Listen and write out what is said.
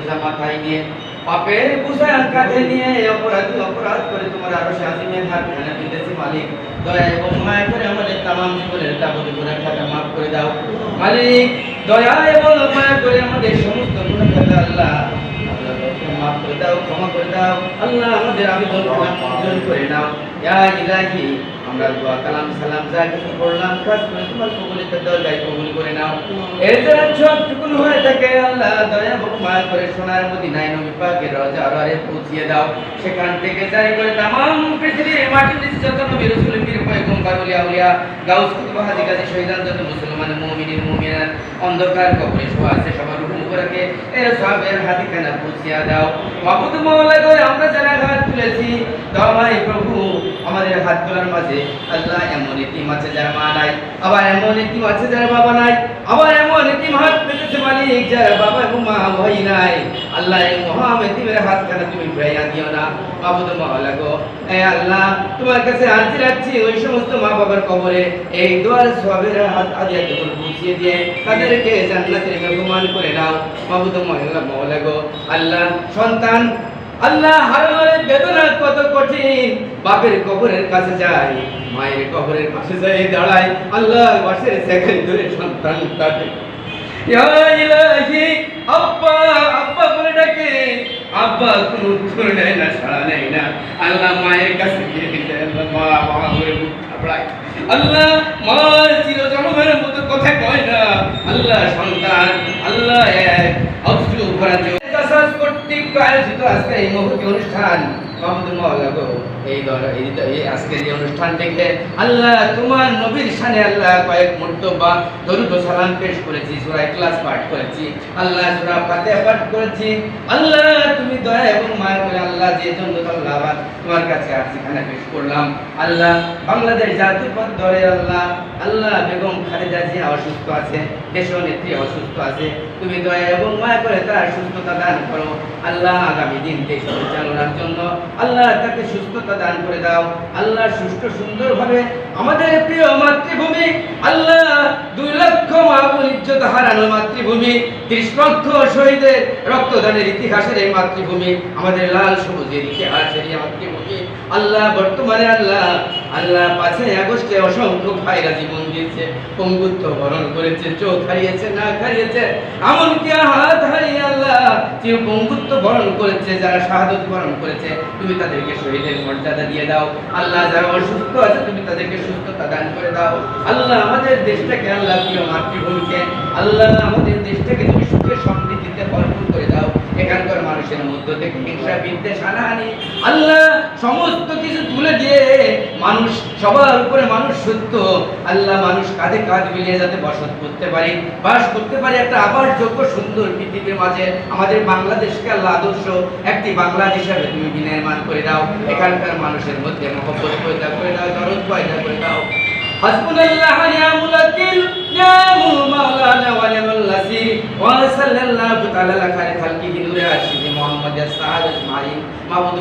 বোঝা মাথায় নিয়ে, পাপের বোঝা কাঁধে নিয়ে অপরাধ করে তোমার আরশে আজিমের হাত খানা পেতেছি মালিক। দয়া এবং মায়া করে আমাদের তামাম জীবনের তাবৎ গুনাহ খাতা মাফ করে দাও মালিক। দয়া এবং মায়া করে আমাদের সমস্ত গুনাহ খাতা আল্লাহ মাফ করে দাও, ক্ষমা করে দাও আল্লাহ। আমাদের আবেদন কবুল করে নাও ইয়া ইলাহি। আমরা দোয়া কালাম সালাম যা কিছু পড়লাম কাজ করে তোমার কবুলিয়তের দরজায় কবুল করে নাও। এর যারা সবটুকুন হয়ে থাকে আল্লাহ দয়া এবং মায়া করে সোনার মদিনায় নবী পাকের রওজা আরওয়ারে পৌঁছিয়ে দাও। সেখান থেকে যাই করে তামাম পৃথিবীর মাটির নিচে যত নবী রাসূল পীর পয়গম্বর ওলিয়া উলিয়া গাউস কুতুব হাজি গাজী শহীদান যত মুসলমান মুমিনিন মুমিনাত অন্ধকার কবরে শোয়া আছে সবার রূহ মুবারকে এর সওয়াবের হাদিখানা পৌঁছিয়ে দাও। মাবুদ মাওলা গো আমরা যারা হাত তুলেছি দয়াময় প্রভু আমাদের হাত তোলার মাঝে আল্লাহ এমন এতিম আছে যার মা নাই, আবার এমন এতিম আছে যার বাবা নাই, আবার এমন এতিম হাত পেতেছে মালিক যার বাবা এবং মা ভাই নাই। আল্লাহ এই মহা এতিমের হাতখানা তুমি ফিরাইয়া দিও না মাবুদ মাওলা গো। এ আল্লাহ তোমার কাছে আরজি রাখছি ওই সমস্ত মা বাবার কবরে এই দোয়ার সওয়াবের হাত আদিয়াতুল পৌঁছিয়ে দিয়ে তাদেরকে জান্নাতের মেহমান করে নাও মাবুদ মাওলা গো। আল্লাহ সন্তান আল্লাহ হারানোর বেদনা কত কঠিন, বাপের কবরের কাছে যায় মায়ের কবরের পাশে যায় দাঁড়ায় আল্লাহ বাসের সেকেন্ড ধরে সন্তান তাকে ইয়া ইলাহি আব্বা আব্বা বলে ডাকে, আব্বা কোনো উত্তর নেয় না, সাড়া নেয় না। আল্লাহ মায়ের কাছে গিয়ে দিতে আল্লাহ মা মা করে মুখ থাপড়ায়। আল্লাহ মা চিরজন্মের মতো কথা কয় না। আল্লাহ সন্তান আল্লাহ এক অশ্রু ভরা কাসাস কর্তৃক আয়োজিত আজকে এই মহতি অনুষ্ঠান মাহমুদ মাওলা গো এই আজকের এই অনুষ্ঠান থেকে আল্লাহ তোমার নবীর শানে আল্লাহ কয়েক মুর্তবা দরুদ ও সালাম পেশ করেছি, সূরা ইখলাস পাঠ করেছি, আল্লাহ সূরা ফাতিহা পাঠ করেছি। আল্লাহ তুমি দয়া এবং মায়া করে আল্লাহ যে জন্য আল্লাহ তোমার কাছে আরজিখানা পেশ করলাম। আল্লাহ বাংলাদেশ জাতীয়তাবাদ দলের আল্লাহ আল্লাহ বেগম খালেদা জিয়া অসুস্থ আছে, দেশীয় নেত্রী অসুস্থ আছে, তুমি দয়া এবং মায়া করে তার সুস্থতা দান করো আল্লাহ। আগামী দিন দেশ পরিচালনার জন্য আল্লাহ তাকে সুস্থতা দান করে দাও আল্লাহ। সুষ্ঠু সুন্দরভাবে আমাদের প্রিয় মাতৃভূমি আল্লাহ 2 লক্ষ মা-বোন ইজ্জত হারানো মাতৃভূমি, 30 লক্ষ শহীদের রক্তদানের ইতিহাসের এই মাতৃভূমি, আমাদের লাল সবুজের ইতিহাসের এই মাতৃভূমি আল্লাহ। বর্তমানে আল্লাহ 5ই আগস্টে অসংখ্য ভাইরা জীবন দিয়েছে, পঙ্গুত্ব বরণ করেছে, চোখ হারিয়েছে, নাক হারিয়েছে, এমনকি হাত হারিয়ে আল্লাহ কেউ পঙ্গুত্ব বরণ করেছে, যারা শাহাদত বরণ করেছে তুমি তাদেরকে শহীদের মর্যাদা দিয়ে দাও আল্লাহ। যারা অসুস্থ আছে তুমি তাদেরকে সুস্থতা দান করে দাও আল্লাহ। আমাদের দেশটাকে আল্লাহ প্রিয় মাতৃভূমিকে আল্লাহ আমাদের দেশটাকে তুমি সুখে সমৃদ্ধিতে ভরপুর করে দাও। এখানকার মানুষের মধ্য থেকে হিংসা বিদ্বেষ হানাহানি আল্লাহ সমস্ত কিছু তুলে দিয়ে মানুষ সবার উপরে মানুষ সত্য আল্লাহ, মানুষ কাঁধে কাঁধ মিলিয়ে যাতে বাস করতে পারে একটা আবার যোগ্য সুন্দর পৃথিবীর মাঝে আমাদের বাংলাদেশকে আল্লাহ আদর্শ একটি বাংলাদেশ হিসাবে তুমি বিনির্মাণ করে দাও। এখানকার মানুষের মধ্যে মহব্বত পয়দা করে দাও, দরদ পয়দা করে দাও। হাসবুনাল্লাহ ওয়া নি'মাল ওয়াকিল নি'মাল মাওলানা ওয়া নি'মাল নাসির ওয়া সাল্লাল্লাহু তাআলা আলা খায়রি খালকিহি নূরে আশিকি মুহাম্মাদ সাআদাত মাইন মাবুদ।